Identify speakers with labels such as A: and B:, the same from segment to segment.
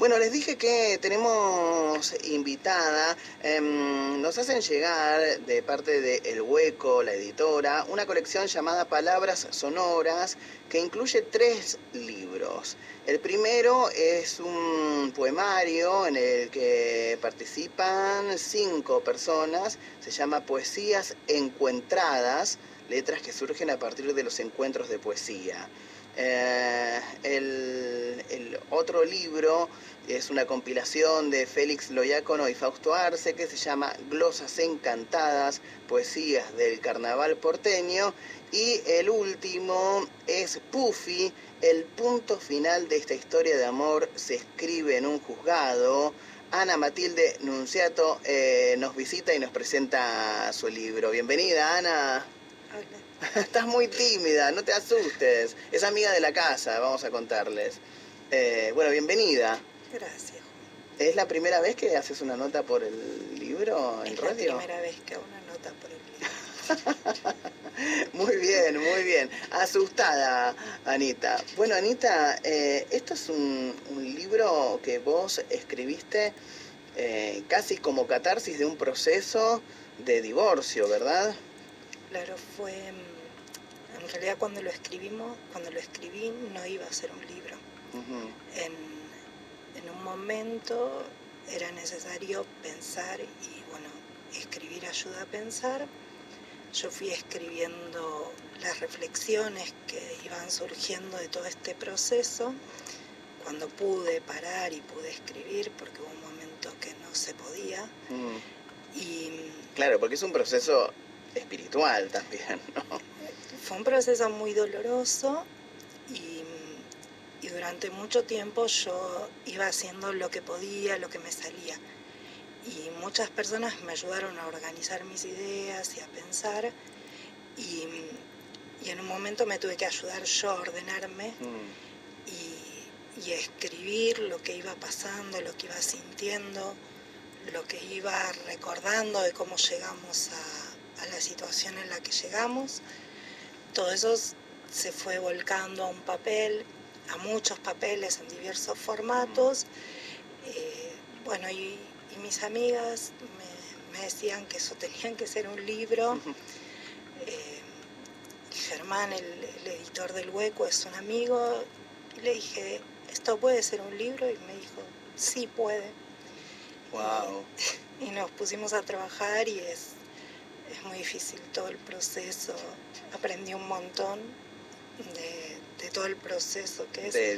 A: Bueno, les dije que tenemos invitada, nos hacen llegar de parte de El Hueco, la editora, una colección llamada Palabras Sonoras que incluye 3 libros. El primero es un poemario en el que participan 5 personas, se llama Poesías Encuentradas, letras que surgen a partir de los encuentros de poesía. El otro libro es una compilación de Félix Loyácono y Fausto Arce que se llama Glosas Encantadas, poesías del carnaval porteño. Y el último es Puffy, el punto final de esta historia de amor se escribe en un juzgado. Ana Matilde Nunciato nos visita y nos presenta su libro. Bienvenida, Ana.
B: Hola.
A: Estás muy tímida, no te asustes. Es amiga de la casa, vamos a contarles. Bueno, bienvenida.
B: Gracias, Juan.
A: ¿Es la primera vez que haces una nota por el libro en radio?
B: Es la primera vez que hago una nota por el libro.
A: Muy bien, muy bien. Asustada, Anita. Bueno, Anita, esto es un libro que vos escribiste casi como catarsis de un proceso de divorcio, ¿verdad?
B: Claro, fue... En realidad cuando lo escribí no iba a ser un libro.
A: Uh-huh.
B: En un momento era necesario pensar y, bueno, escribir ayuda a pensar. Yo fui escribiendo las reflexiones que iban surgiendo de todo este proceso. Cuando pude parar y pude escribir, porque hubo un momento que no se podía.
A: Uh-huh.
B: Y
A: claro, porque es un proceso espiritual también, ¿no?
B: Fue un proceso muy doloroso y durante mucho tiempo yo iba haciendo lo que podía, lo que me salía. Y muchas personas me ayudaron a organizar mis ideas y a pensar. Y en un momento me tuve que ayudar yo a ordenarme y a escribir lo que iba pasando, lo que iba sintiendo, lo que iba recordando de cómo llegamos a la situación en la que llegamos. Todo eso se fue volcando a un papel, a muchos papeles en diversos formatos. Bueno, y mis amigas me decían que eso tenía que ser un libro. Germán, el editor del Hueco, es un amigo. Y le dije, ¿esto puede ser un libro? Y me dijo, sí puede.
A: Wow.
B: Y nos pusimos a trabajar y es muy difícil todo el proceso. Aprendí un montón de todo el proceso que es
A: de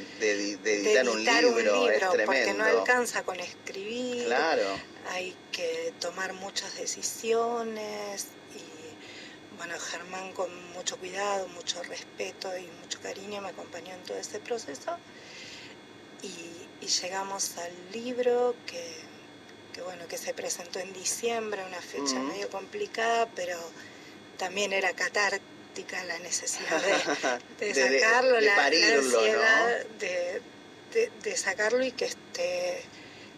A: editar un libro, es tremendo.
B: Porque no alcanza con escribir.
A: Claro.
B: Hay que tomar muchas decisiones y bueno, Germán con mucho cuidado, mucho respeto y mucho cariño me acompañó en todo ese proceso y llegamos al libro que bueno, que se presentó en diciembre, una fecha medio complicada, pero también era catártica la necesidad de sacarlo,
A: de
B: la ansiedad,
A: ¿no?
B: de sacarlo y que esté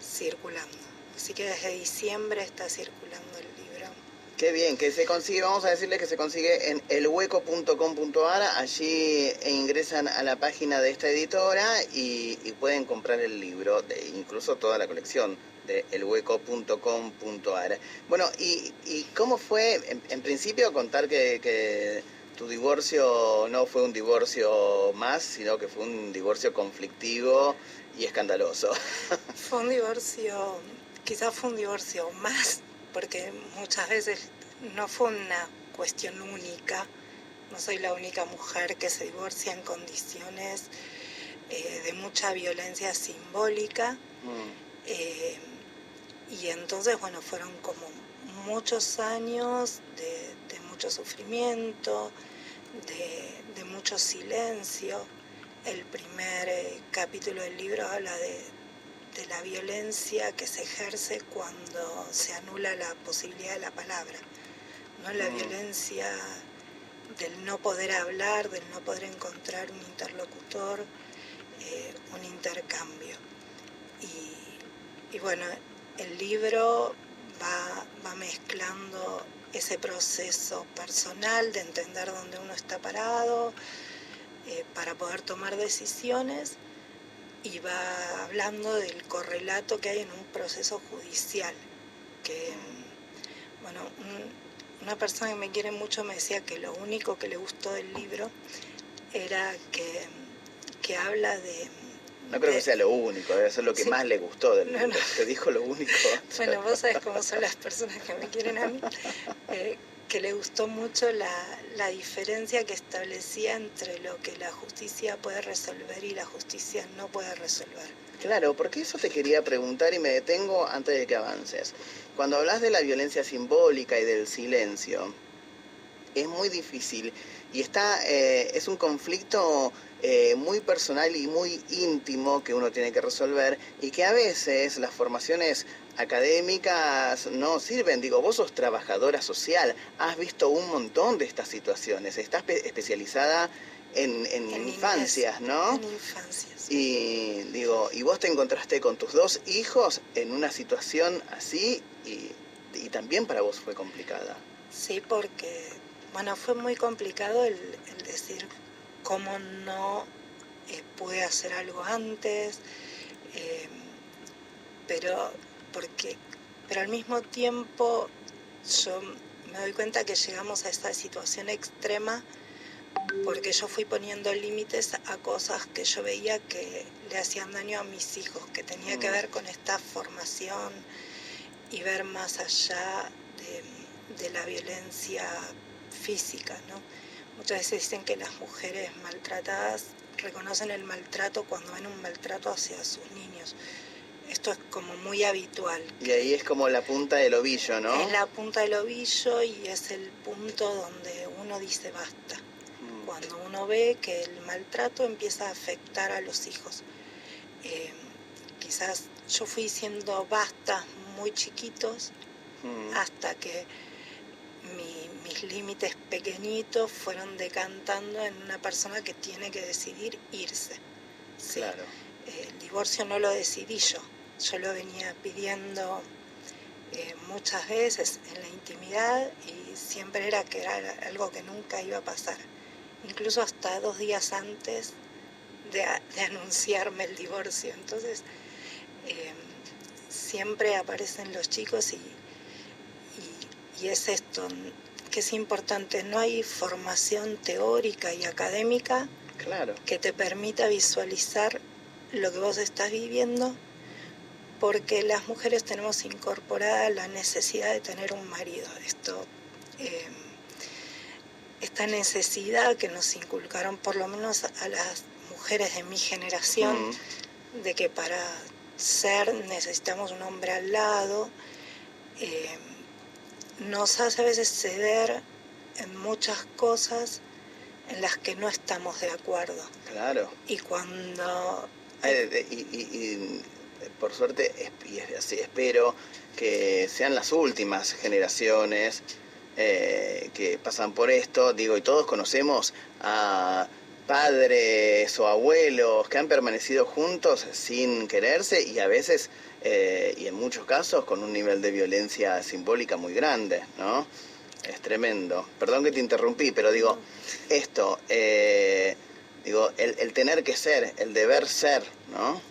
B: circulando. Así que desde diciembre está circulando el libro.
A: Qué bien, que se consigue, vamos a decirle que se consigue en elhueco.com.ar, allí ingresan a la página de esta editora y pueden comprar el libro, incluso toda la colección de elhueco.com.ar. Bueno, ¿y cómo fue, en principio, contar que tu divorcio no fue un divorcio más, sino que fue un divorcio conflictivo y escandaloso?
B: Fue un divorcio, quizás fue un divorcio más, porque muchas veces no fue una cuestión única. No soy la única mujer que se divorcia en condiciones de mucha violencia simbólica. Y entonces, bueno, fueron como muchos años de mucho sufrimiento, de mucho silencio. El primer capítulo del libro habla de la violencia que se ejerce cuando se anula la posibilidad de la palabra, ¿no? La violencia del no poder hablar, del no poder encontrar un interlocutor, un intercambio. Y bueno, el libro va mezclando ese proceso personal de entender dónde uno está parado, para poder tomar decisiones, y va hablando del correlato que hay en un proceso judicial. Que, bueno, una persona que me quiere mucho me decía que lo único que le gustó del libro era que habla de...
A: No creo que sea lo único, debe ser lo que
B: Sí.
A: más le gustó del
B: No,
A: libro.
B: no.
A: Te dijo lo único.
B: Bueno, vos sabés cómo son las personas que me quieren a mí. Que le gustó mucho la diferencia que establecía entre lo que la justicia puede resolver y la justicia no puede resolver.
A: Claro, porque eso te quería preguntar y me detengo antes de que avances. Cuando hablas de la violencia simbólica y del silencio, es muy difícil y es un conflicto muy personal y muy íntimo que uno tiene que resolver y que a veces las formaciones académicas no sirven. Digo, vos sos trabajadora social, has visto un montón de estas situaciones, estás especializada en infancias, ¿no?
B: En infancias.
A: Y digo, y vos te encontraste con tus 2 hijos en una situación así y también para vos fue complicada.
B: Sí, porque, bueno, fue muy complicado el decir cómo no pude hacer algo antes, pero al mismo tiempo yo me doy cuenta que llegamos a esta situación extrema porque yo fui poniendo límites a cosas que yo veía que le hacían daño a mis hijos, que tenía que ver con esta formación y ver más allá de la violencia física, ¿no? Muchas veces dicen que las mujeres maltratadas reconocen el maltrato cuando ven un maltrato hacia sus niños. Esto es como muy habitual.
A: Y ahí es como la punta del ovillo, ¿no?
B: Es la punta del ovillo y es el punto donde uno dice basta. Cuando uno ve que el maltrato empieza a afectar a los hijos. Quizás yo fui diciendo basta muy chiquitos hasta que mis límites pequeñitos fueron decantando en una persona que tiene que decidir irse. ¿Sí?
A: Claro.
B: El divorcio no lo decidí yo lo venía pidiendo muchas veces en la intimidad y siempre era que era algo que nunca iba a pasar, incluso hasta 2 días antes de anunciarme el divorcio. Entonces siempre aparecen los chicos y es esto que es importante, no hay formación teórica y académica
A: claro.
B: que te permita visualizar lo que vos estás viviendo, porque las mujeres tenemos incorporada la necesidad de tener un marido. Esta necesidad que nos inculcaron por lo menos a las mujeres de mi generación, de que para ser necesitamos un hombre al lado, nos hace a veces ceder en muchas cosas en las que no estamos de acuerdo.
A: Claro.
B: Y cuando...
A: y por suerte, y así espero que sean las últimas generaciones que pasan por esto. Digo, y todos conocemos a padres o abuelos que han permanecido juntos sin quererse y a veces, y en muchos casos, con un nivel de violencia simbólica muy grande, ¿no? Es tremendo. Perdón que te interrumpí, pero digo, esto, digo, el tener que ser, el deber ser, ¿no?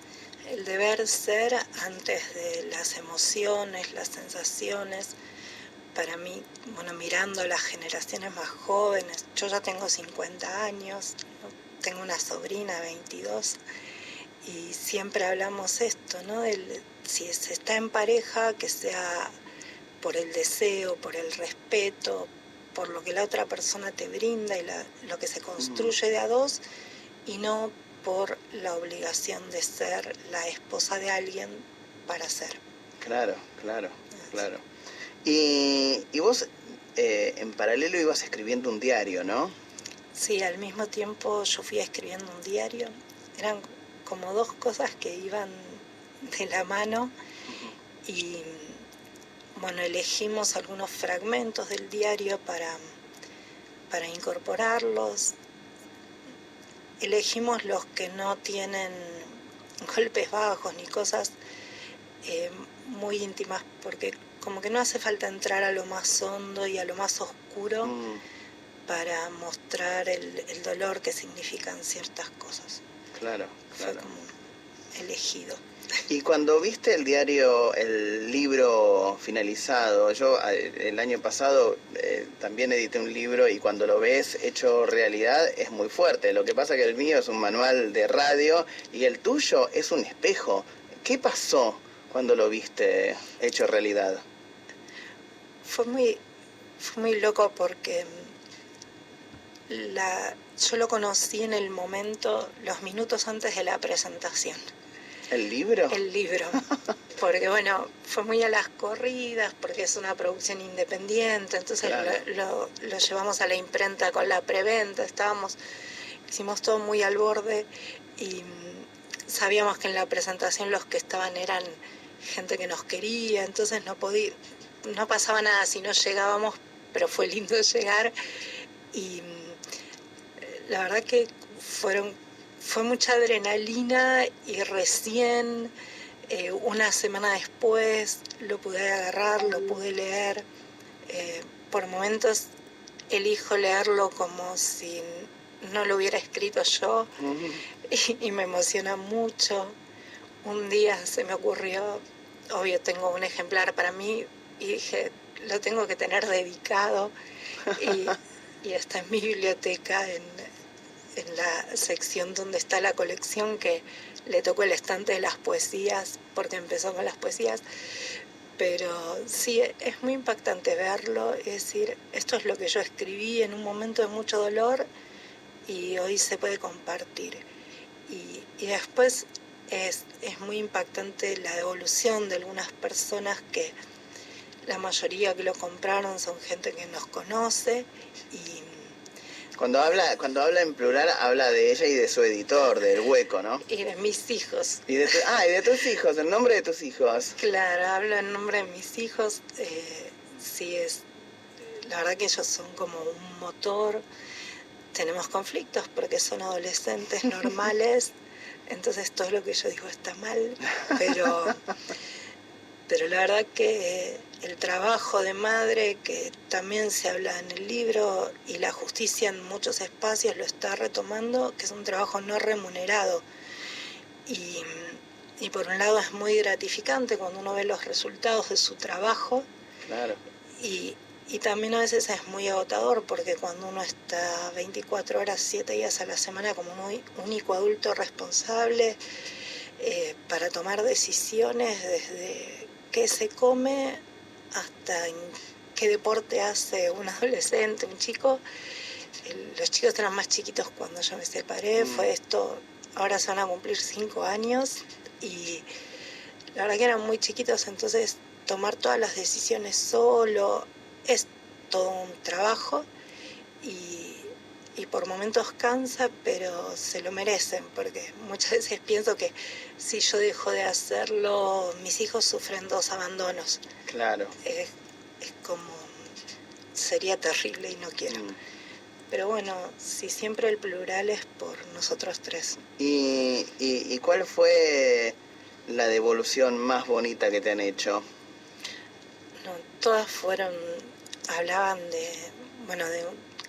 B: El deber ser antes de las emociones, las sensaciones. Para mí, bueno, mirando las generaciones más jóvenes, yo ya tengo 50 años, tengo una sobrina, 22, y siempre hablamos esto, ¿no? Si se está en pareja, que sea por el deseo, por el respeto, por lo que la otra persona te brinda y lo que se construye de a dos, y no por la obligación de ser la esposa de alguien para ser.
A: Claro, claro, claro. Y vos en paralelo ibas escribiendo un diario, ¿no?
B: Sí, al mismo tiempo yo fui escribiendo un diario. Eran como 2 cosas que iban de la mano y bueno, elegimos algunos fragmentos del diario para incorporarlos. Elegimos los que no tienen golpes bajos ni cosas muy íntimas, porque como que no hace falta entrar a lo más hondo y a lo más oscuro para mostrar el dolor que significan ciertas cosas.
A: Claro, claro.
B: elegido.
A: Y cuando viste el diario, el libro finalizado, yo el año pasado también edité un libro y cuando lo ves hecho realidad es muy fuerte. Lo que pasa que el mío es un manual de radio y el tuyo es un espejo. ¿Qué pasó cuando lo viste hecho realidad?
B: Fue muy loco porque yo lo conocí en el momento, los minutos antes de la presentación.
A: ¿El libro?
B: El libro. Porque bueno, fue muy a las corridas, porque es una producción independiente, entonces
A: Claro.
B: lo llevamos a la imprenta con la preventa, hicimos todo muy al borde y sabíamos que en la presentación los que estaban eran gente que nos quería, entonces no pasaba nada si no llegábamos, pero fue lindo llegar y la verdad que fue mucha adrenalina y recién una semana después lo pude agarrar, lo pude leer. Por momentos elijo leerlo como si no lo hubiera escrito yo y me emociona mucho. Un día se me ocurrió, obvio tengo un ejemplar para mí y dije, lo tengo que tener dedicado y está en mi biblioteca en la sección donde está la colección, que le tocó el estante de las poesías porque empezó con las poesías, pero sí, es muy impactante verlo, es decir, esto es lo que yo escribí en un momento de mucho dolor y hoy se puede compartir. Y después es muy impactante la devolución de algunas personas que la mayoría que lo compraron son gente que nos conoce y
A: Cuando habla en plural, habla de ella y de su editor, del Hueco, ¿no?
B: y de mis hijos.
A: Y de tus hijos, el nombre de tus hijos.
B: Claro, hablo en nombre de mis hijos. Sí, la verdad que ellos son como un motor. Tenemos conflictos porque son adolescentes normales, entonces todo lo que yo digo está mal, pero la verdad que el trabajo de madre, que también se habla en el libro, y la justicia en muchos espacios lo está retomando, que es un trabajo no remunerado. Y por un lado es muy gratificante cuando uno ve los resultados de su trabajo.
A: Claro.
B: Y también a veces es muy agotador porque cuando uno está 24 horas, 7 días a la semana como un único adulto responsable para tomar decisiones desde qué se come hasta en qué deporte hace un adolescente, un chico. Los chicos eran más chiquitos cuando yo me separé, fue esto, ahora se van a cumplir 5 años y la verdad que eran muy chiquitos, entonces tomar todas las decisiones solo es todo un trabajo y por momentos cansa, pero se lo merecen, porque muchas veces pienso que si yo dejo de hacerlo, mis hijos sufren 2 abandonos.
A: Claro.
B: Es como, sería terrible y no quiero. Pero bueno, si siempre el plural es por nosotros 3.
A: ¿Y cuál fue la devolución más bonita que te han hecho?
B: No, todas hablaban de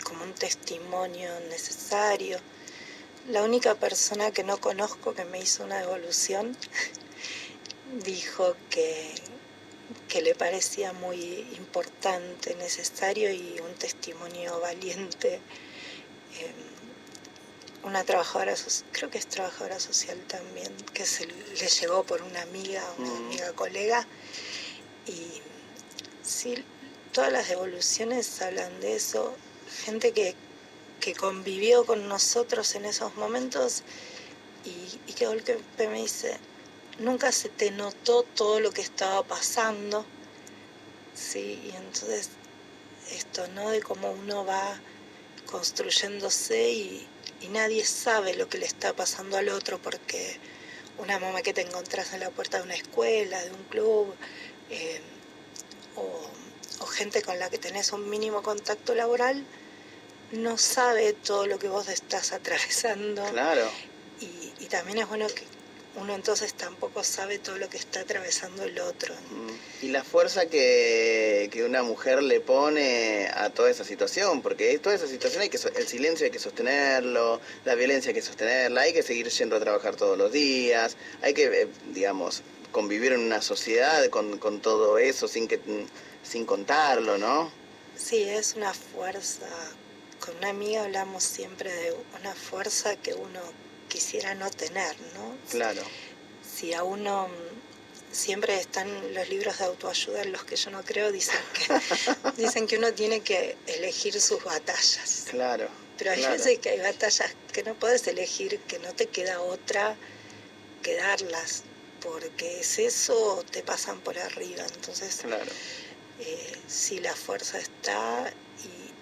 B: como un testimonio necesario. La única persona que no conozco que me hizo una devolución dijo que le parecía muy importante, necesario y un testimonio valiente. Una trabajadora, creo que es trabajadora social también, que le llegó por una amiga colega. Y sí, todas las devoluciones hablan de eso. Gente que convivió con nosotros en esos momentos y que golpe me dice, nunca se te notó todo lo que estaba pasando. Sí, y entonces esto, ¿no? De cómo uno va construyéndose y nadie sabe lo que le está pasando al otro, porque una mamá que te encontrás en la puerta de una escuela, de un club, o gente con la que tenés un mínimo contacto laboral, no sabe todo lo que vos estás atravesando.
A: Claro.
B: Y también es bueno que uno entonces tampoco sabe todo lo que está atravesando el otro.
A: Y la fuerza que una mujer le pone a toda esa situación, porque toda esa situación el silencio hay que sostenerlo, la violencia hay que sostenerla, hay que seguir yendo a trabajar todos los días, hay que, digamos, convivir en una sociedad con todo eso sin contarlo, ¿no?
B: Sí, es una fuerza. Con una amiga hablamos siempre de una fuerza que uno quisiera no tener, ¿no?
A: Claro.
B: Si a uno siempre están los libros de autoayuda en los que yo no creo, dicen que uno tiene que elegir sus batallas.
A: Claro.
B: Pero hay veces que hay batallas que no puedes elegir, que no te queda otra que darlas, porque es eso o te pasan por arriba. Entonces,
A: claro.
B: Sí, la fuerza está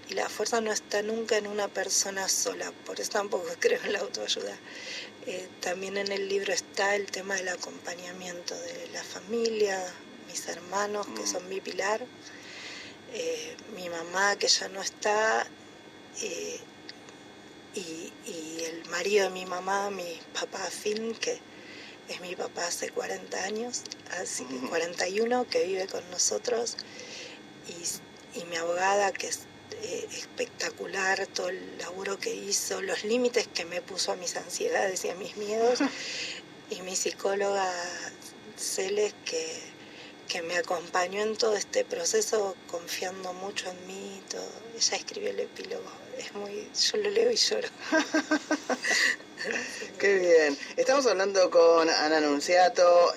B: y la fuerza no está nunca en una persona sola, por eso tampoco creo en la autoayuda. También en el libro está el tema del acompañamiento de la familia, mis hermanos que son mi pilar, mi mamá que ya no está, y el marido de mi mamá, mi papá Finn, que es mi papá hace 40 años, así que 41, que vive con nosotros, y mi abogada, que es espectacular, todo el laburo que hizo, los límites que me puso a mis ansiedades y a mis miedos, y mi psicóloga Celes, que me acompañó en todo este proceso, confiando mucho en mí, todo. Ella escribió el epílogo, yo lo leo y lloro.
A: Qué bien. Estamos hablando con Ana Nunziato,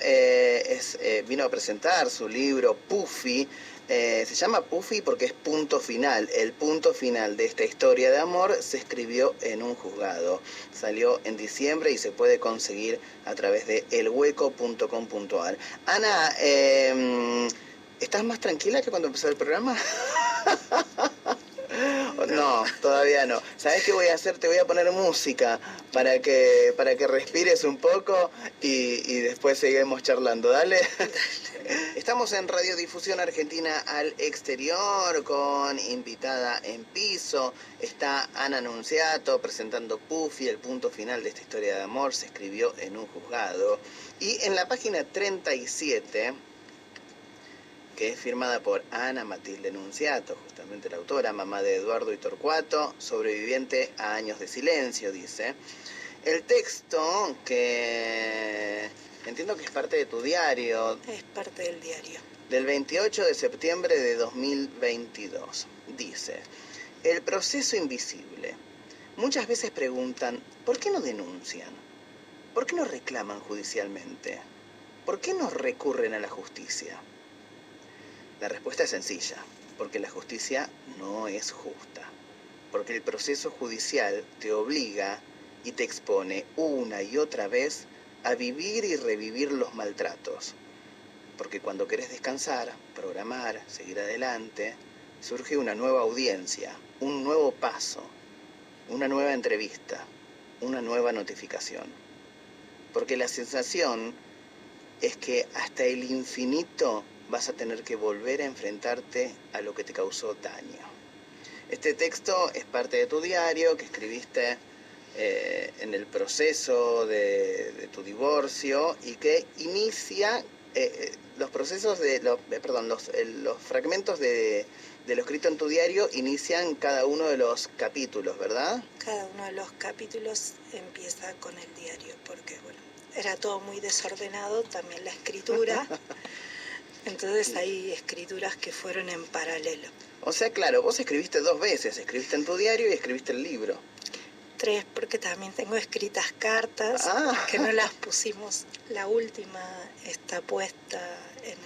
A: vino a presentar su libro Puffy. Se llama Puffy porque es punto final. El punto final de esta historia de amor se escribió en un juzgado. Salió en diciembre y se puede conseguir a través de elhueco.com.ar. Ana, ¿estás más tranquila que cuando empezó el programa? No, todavía no. ¿Sabes qué voy a hacer? Te voy a poner música para que respires un poco y después seguimos charlando. Dale. Estamos en Radiodifusión Argentina al Exterior con invitada en piso. Está Ana Nunziato presentando Puffy, el punto final de esta historia de amor. Se escribió en un juzgado. Y en la página 37... que es firmada por Ana Matilde Nunziato, justamente la autora, mamá de Eduardo y Torcuato, sobreviviente a años de silencio, dice. El texto, que entiendo que es parte de tu diario.
B: Es parte del diario.
A: Del 28 de septiembre de 2022, dice: el proceso invisible. Muchas veces preguntan, ¿por qué no denuncian? ¿Por qué no reclaman judicialmente? ¿Por qué no recurren a la justicia? La respuesta es sencilla, porque la justicia no es justa, porque el proceso judicial te obliga y te expone una y otra vez a vivir y revivir los maltratos, porque cuando querés descansar, programar, seguir adelante, surge una nueva audiencia, un nuevo paso, una nueva entrevista, una nueva notificación, porque la sensación es que hasta el infinito vas a tener que volver a enfrentarte a lo que te causó daño. Este texto es parte de tu diario que escribiste en el proceso de tu divorcio y que inicia los procesos los fragmentos de lo escrito en tu diario inician cada uno de los capítulos, ¿verdad?
B: Cada uno de los capítulos empieza con el diario, porque bueno, era todo muy desordenado, también la escritura. Entonces hay escrituras que fueron en paralelo.
A: O sea, claro, vos escribiste 2 veces, escribiste en tu diario y escribiste el libro.
B: 3, porque también tengo escritas cartas que no las pusimos. La última está puesta en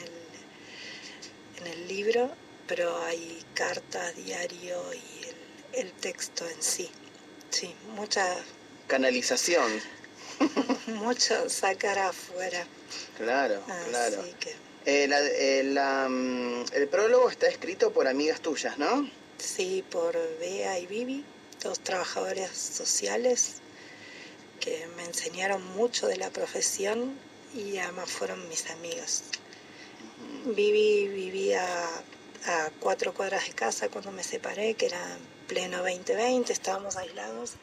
B: el libro, pero hay cartas, diario y el texto en sí. Sí, mucha
A: canalización.
B: Mucho sacar afuera.
A: Claro, claro.
B: Así que...
A: el prólogo está escrito por amigas tuyas, ¿no?
B: Sí, por Bea y Vivi, 2 trabajadoras sociales que me enseñaron mucho de la profesión y además fueron mis amigas. Vivi vivía a 4 cuadras de casa cuando me separé, que era pleno 2020, estábamos aislados.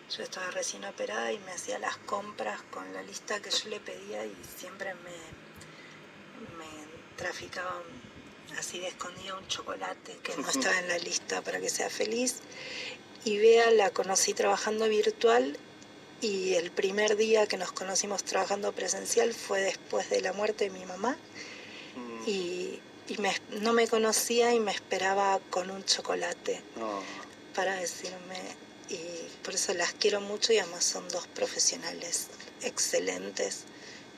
B: Yo estaba recién operada y me hacía las compras con la lista que yo le pedía y siempre me traficaban así de escondida un chocolate que no estaba en la lista para que sea feliz. Y Bea la conocí trabajando virtual y el primer día que nos conocimos trabajando presencial fue después de la muerte de mi mamá. Y no me conocía y me esperaba con un chocolate para decirme, y por eso las quiero mucho y además son dos profesionales excelentes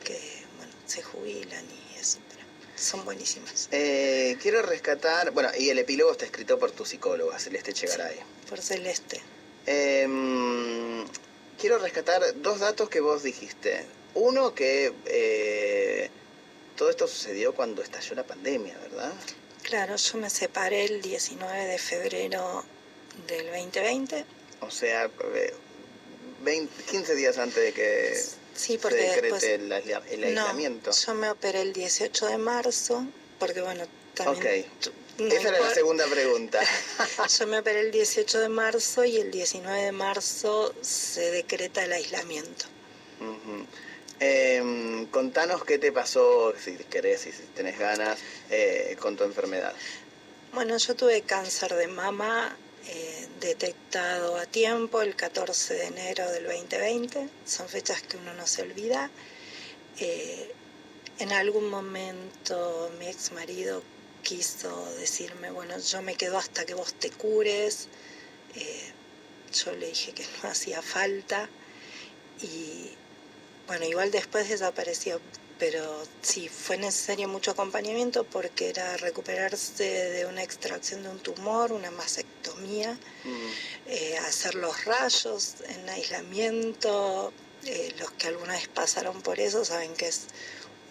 B: que, bueno, se jubilan y eso, pero son buenísimas.
A: Quiero rescatar, bueno, y el epílogo está escrito por tu psicóloga, Celeste Chegaray.
B: Sí, por Celeste.
A: Quiero rescatar dos datos que vos dijiste. Uno, que todo esto sucedió cuando estalló la pandemia, ¿verdad?
B: Claro, yo me separé el 19 de febrero del 2020.
A: O sea, 15 días antes de que
B: sí,
A: se decrete el aislamiento.
B: No, yo me operé el 18 de marzo, porque bueno, también...
A: Esa era la segunda pregunta.
B: Yo me operé el 18 de marzo y el 19 de marzo se decreta el aislamiento.
A: Contanos qué te pasó, si querés y si tenés ganas, con tu enfermedad.
B: Bueno, yo tuve cáncer de mama detectado a tiempo el 14 de enero del 2020. Son fechas que uno no se olvida. En algún momento mi ex marido quiso decirme, bueno, yo me quedo hasta que vos te cures. Yo le dije que no hacía falta y bueno, igual después desapareció, pero sí, fue necesario mucho acompañamiento porque era recuperarse de una extracción de un tumor, una mastectomía, hacer los rayos en aislamiento. Los que alguna vez pasaron por eso saben que es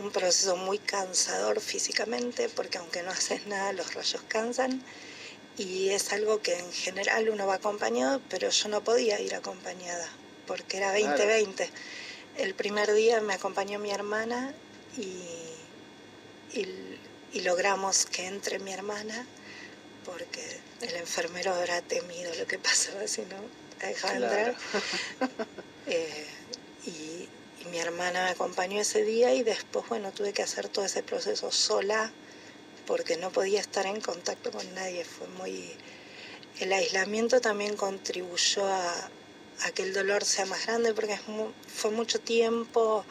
B: un proceso muy cansador físicamente, porque aunque no haces nada, los rayos cansan. Y es algo que en general uno va acompañado, pero yo no podía ir acompañada, porque era 2020. Claro. El primer día me acompañó mi hermana y logramos que entre mi hermana, porque el enfermero habrá temido lo que pasaba si no la dejaba entrar. Y mi hermana me acompañó ese día y después, bueno, tuve que hacer todo ese proceso sola porque no podía estar en contacto con nadie. Fue muy... El aislamiento también contribuyó a que el dolor sea más grande porque fue mucho tiempo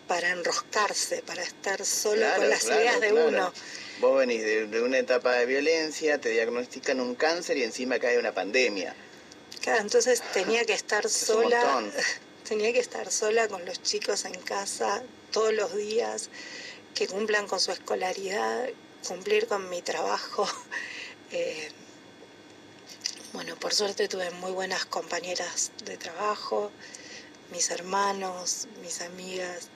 B: para enroscarse, para estar solo con las ideas de uno.
A: Vos venís de una etapa de violencia, te diagnostican un cáncer y encima cae una pandemia.
B: Claro, entonces tenía que estar sola. Tenía que estar sola con los chicos en casa todos los días, que cumplan con su escolaridad, cumplir con mi trabajo. Bueno, por suerte tuve muy buenas compañeras de trabajo, mis hermanos, mis amigas,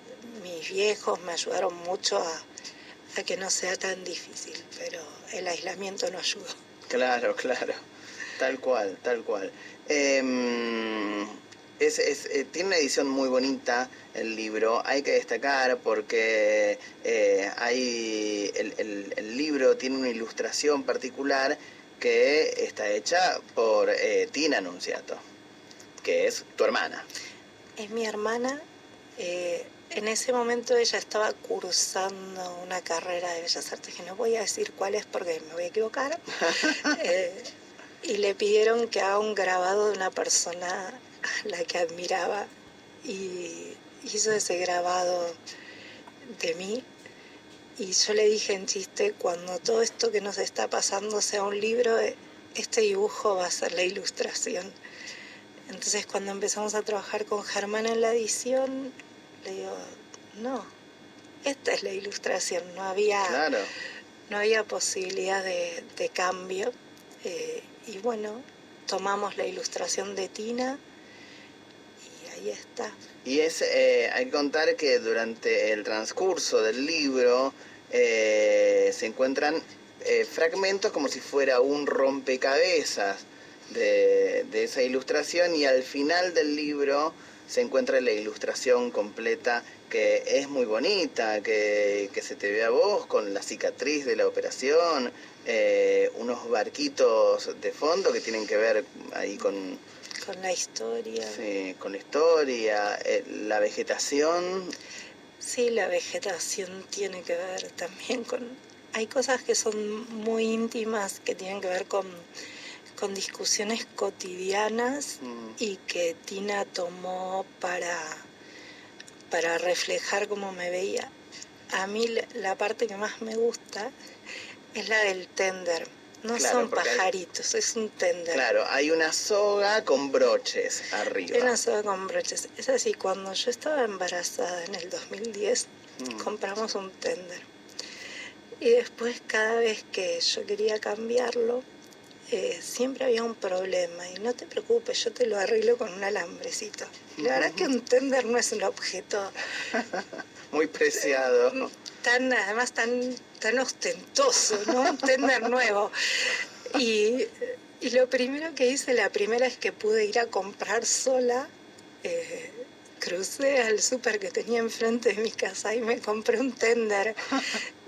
B: mis viejos me ayudaron mucho a que no sea tan difícil, pero el aislamiento no ayudó.
A: Claro, tal cual. Tiene una edición muy bonita el libro, hay que destacar porque el libro tiene una ilustración particular que está hecha por Tina Nunziato, que es tu hermana.
B: Es mi hermana. En ese momento ella estaba cursando una carrera de Bellas Artes, que no voy a decir cuál es porque me voy a equivocar, y le pidieron que haga un grabado de una persona a la que admiraba y hizo ese grabado de mí. Y yo le dije en chiste, cuando todo esto que nos está pasando sea un libro, este dibujo va a ser la ilustración. Entonces cuando empezamos a trabajar con Germán en la edición, le digo, no, esta es la ilustración, no había posibilidad de cambio. Y bueno, tomamos la ilustración de Tina y ahí está.
A: Y hay que contar que durante el transcurso del libro se encuentran fragmentos como si fuera un rompecabezas de esa ilustración, y al final del libro se encuentra la ilustración completa, que es muy bonita, que se te ve a vos con la cicatriz de la operación, unos barquitos de fondo que tienen que ver ahí con
B: con la historia.
A: Sí, con la historia, la vegetación.
B: Sí, la vegetación tiene que ver también con... Hay cosas que son muy íntimas, que tienen que ver con discusiones cotidianas y que Tina tomó para reflejar cómo me veía. A mí la parte que más me gusta es la del tender. No
A: Claro,
B: son pajaritos, es un tender.
A: Claro, hay una soga con broches arriba.
B: Hay una soga con broches. Es así, cuando yo estaba embarazada en el 2010, compramos un tender. Y después, cada vez que yo quería cambiarlo, siempre había un problema. Y no te preocupes, yo te lo arreglo con un alambrecito. La verdad que un tender no es un objeto
A: muy preciado.
B: Además tan ostentoso, ¿no? Un tender nuevo. Y lo primero que hice, la primera vez que pude ir a comprar sola, crucé al súper que tenía enfrente de mi casa y me compré un tender.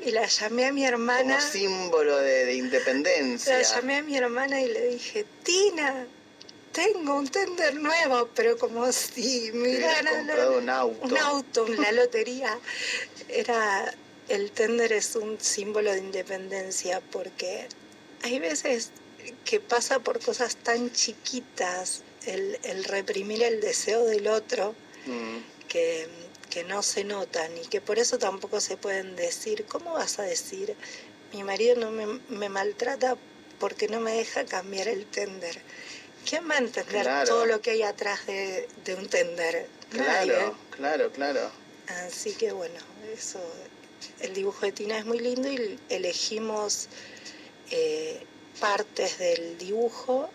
B: Y la llamé a mi hermana.
A: Como símbolo de independencia.
B: La llamé a mi hermana y le dije, Tina, tengo un tender nuevo, pero como si me hubieran
A: comprado un auto.
B: Un auto, la lotería. El tender es un símbolo de independencia porque hay veces que pasa por cosas tan chiquitas el reprimir el deseo del otro que no se notan y que por eso tampoco se pueden decir. ¿Cómo vas a decir, mi marido no me maltrata porque no me deja cambiar el tender? ¿Quién va a entender todo lo que hay atrás de un tender?
A: Claro,
B: Nadie.
A: claro.
B: Así que bueno, eso, el dibujo de Tina es muy lindo y elegimos partes del dibujo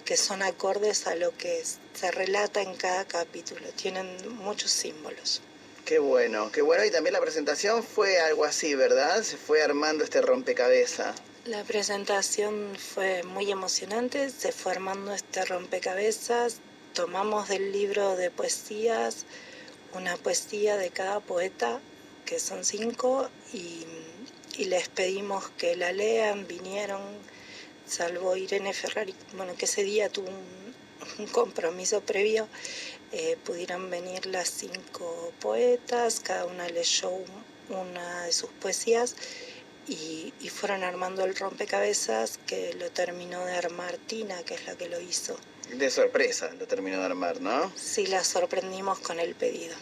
B: que son acordes a lo que se relata en cada capítulo. Tienen muchos símbolos.
A: Qué bueno. Y también la presentación fue algo así, ¿verdad? Se fue armando este rompecabezas.
B: La presentación fue muy emocionante, se fue armando este rompecabezas. Tomamos del libro de poesías una poesía de cada poeta, que son 5, y les pedimos que la lean. Vinieron, salvo Irene Ferrari, bueno, que ese día tuvo un compromiso previo, pudieron venir las 5 poetas, cada una leyó una de sus poesías y fueron armando el rompecabezas, que lo terminó de armar Tina, que es la que lo hizo.
A: De sorpresa lo terminó de armar, ¿no?
B: Sí, la sorprendimos con el pedido.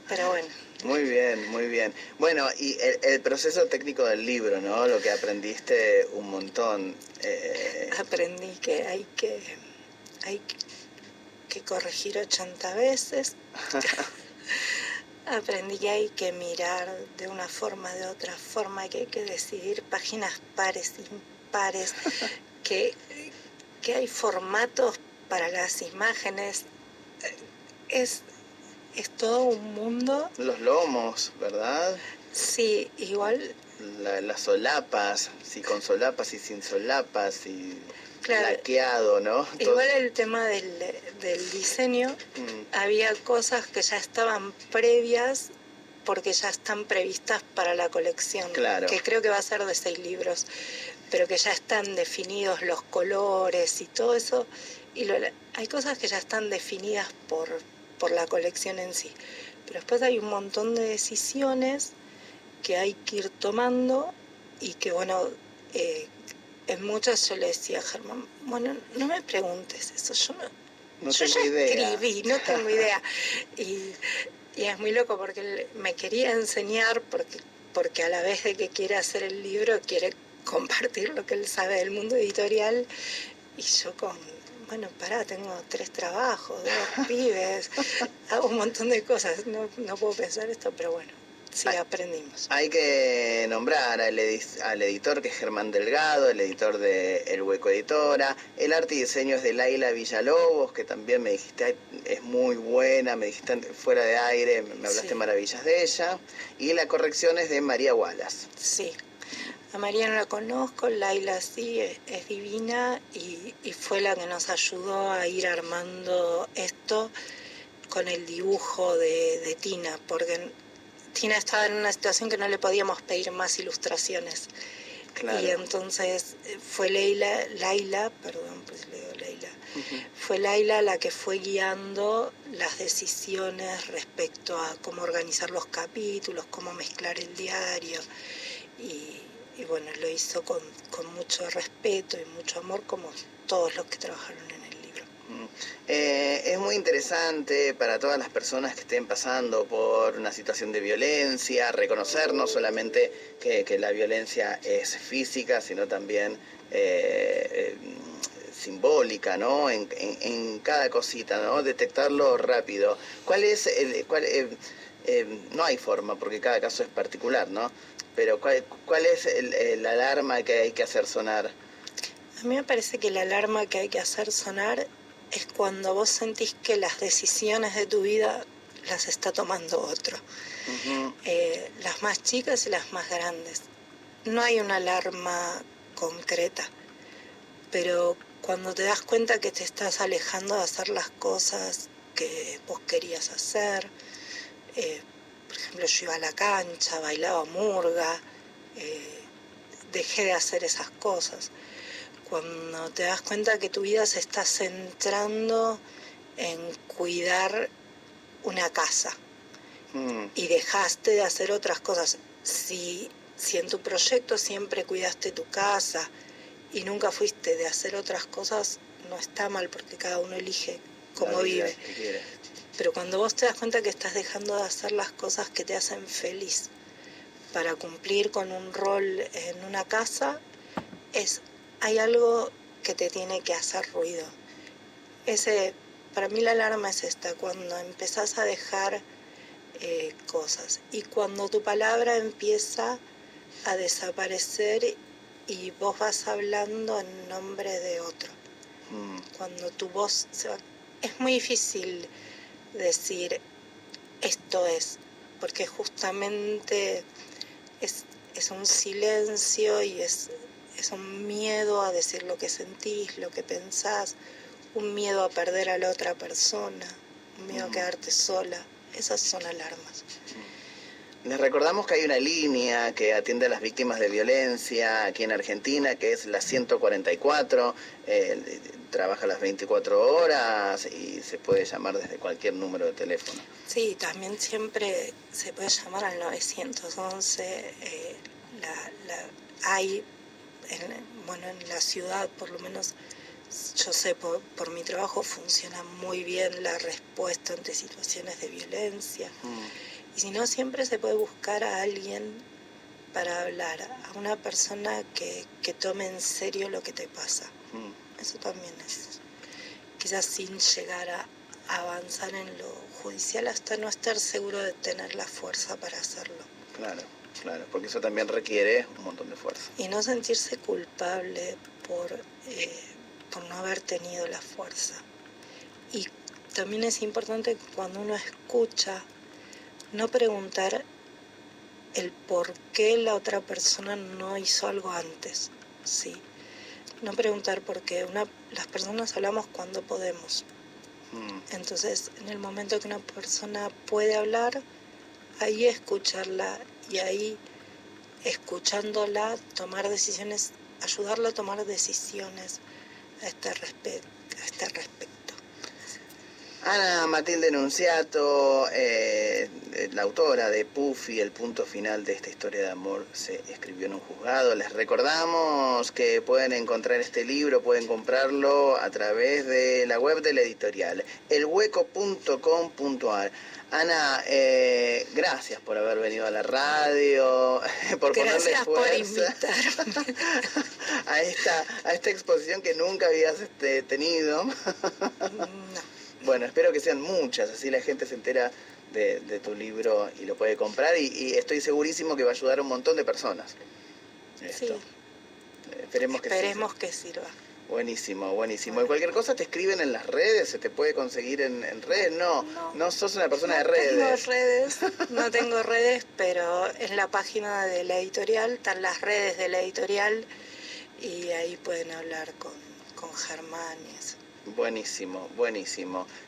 B: Pero bueno.
A: Muy bien. Bueno, y el proceso técnico del libro, ¿no? Lo que aprendiste un montón.
B: Aprendí que hay que corregir 80 veces. Aprendí que hay que mirar de una forma, de otra forma, que hay que decidir páginas pares, impares, que hay formatos para las imágenes. Es todo un mundo.
A: Los lomos, ¿verdad?
B: Sí, igual.
A: Las solapas, si con solapas y sin solapas, y
B: claro,
A: laqueado, ¿no?
B: Igual el tema del diseño, había cosas que ya estaban previas porque ya están previstas para la colección,
A: claro,
B: que creo que va a ser de 6 libros, pero que ya están definidos los colores y todo eso, y hay cosas que ya están definidas por la colección en sí, pero después hay un montón de decisiones que hay que ir tomando y que bueno, en muchas yo le decía a Germán, bueno, no me preguntes eso, yo ya escribí, no tengo idea. Y es muy loco porque él me quería enseñar, porque a la vez de que quiere hacer el libro, quiere compartir lo que él sabe del mundo editorial, y yo bueno, tengo 3 trabajos, 2 pibes, hago un montón de cosas, no puedo pensar esto, pero bueno. Sí, aprendimos.
A: Hay que nombrar al editor, que es Germán Delgado, el editor de El Hueco Editora. El arte y diseño es de Laila Villalobos, que también me dijiste es muy buena, me dijiste fuera de aire, me hablaste maravillas de ella. Y la corrección es de María Wallace.
B: Sí, a María no la conozco, Laila sí, es divina y fue la que nos ayudó a ir armando esto con el dibujo de Tina, porque Tina estaba en una situación que no le podíamos pedir más ilustraciones. Claro. Y entonces fue Laila, pues le digo Laila, Fue Laila la que fue guiando las decisiones respecto a cómo organizar los capítulos, cómo mezclar el diario. Y bueno, lo hizo con mucho respeto y mucho amor, como todos los que trabajaron en el libro.
A: Es muy interesante para todas las personas que estén pasando por una situación de violencia, reconocer no solamente que la violencia es física, sino también simbólica, ¿no? En cada cosita, ¿no? Detectarlo rápido. ¿Cuál es no hay forma, porque cada caso es particular, ¿no? Pero ¿cuál es la alarma que hay que hacer sonar?
B: A mí me parece que la alarma que hay que hacer sonar es cuando vos sentís que las decisiones de tu vida las está tomando otro. Las más chicas y las más grandes. No hay una alarma concreta, pero cuando te das cuenta que te estás alejando de hacer las cosas que vos querías hacer, por ejemplo, yo iba a la cancha, bailaba murga, dejé de hacer esas cosas. Cuando te das cuenta que tu vida se está centrando en cuidar una casa y dejaste de hacer otras cosas. Si en tu proyecto siempre cuidaste tu casa y nunca fuiste de hacer otras cosas, no está mal, porque cada uno elige cómo vive. Pero cuando vos te das cuenta que estás dejando de hacer las cosas que te hacen feliz para cumplir con un rol en una casa, hay algo que te tiene que hacer ruido. Para mí la alarma es esta, cuando empezás a dejar cosas y cuando tu palabra empieza a desaparecer y vos vas hablando en nombre de otro. Cuando tu voz se va. Es muy difícil decir esto es, porque justamente es un silencio y es un miedo a decir lo que sentís, lo que pensás, un miedo a perder a la otra persona, un miedo a quedarte sola. Esas son alarmas.
A: Les recordamos que hay una línea que atiende a las víctimas de violencia aquí en Argentina, que es la 144, trabaja las 24 horas y se puede llamar desde cualquier número de teléfono.
B: Sí, también siempre se puede llamar al 911, hay, en la ciudad por lo menos, yo sé por mi trabajo funciona muy bien la respuesta ante situaciones de violencia. Y si no, siempre se puede buscar a alguien para hablar, a una persona que tome en serio lo que te pasa. Eso también es, quizás sin llegar a avanzar en lo judicial hasta no estar seguro de tener la fuerza para hacerlo.
A: Claro, porque eso también requiere un montón de fuerza.
B: Y no sentirse culpable por no haber tenido la fuerza. Y también es importante que cuando uno escucha, no preguntar el por qué la otra persona no hizo algo antes, ¿sí? No preguntar por qué. Las personas hablamos cuando podemos. Entonces, en el momento que una persona puede hablar, ahí escucharla y ahí, escuchándola, tomar decisiones, ayudarla a tomar decisiones a este respecto.
A: Ana Matilde Nunziato, la autora de Puffy, el punto final de esta historia de amor se escribió en un juzgado. Les recordamos que pueden encontrar este libro, pueden comprarlo a través de la web de la editorial, elhueco.com.ar. Ana, gracias por haber venido a la radio, por ponerle fuerza
B: por invitarme.
A: a esta exposición que nunca habías tenido.
B: No.
A: Bueno, espero que sean muchas, así la gente se entera de tu libro y lo puede comprar y estoy segurísimo que va a ayudar a un montón de personas.
B: Sí.
A: Esperemos
B: que sirva.
A: Buenísimo. Y cualquier cosa te escriben en las redes, se te puede conseguir en redes. No sos una persona de redes.
B: No tengo redes, pero en la página de la editorial están las redes de la editorial y ahí pueden hablar con Germán y eso.
A: Buenísimo.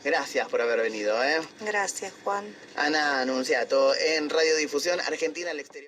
A: Gracias por haber venido.
B: Gracias, Juan.
A: Ana Nunziato, en Radiodifusión Argentina al Exterior.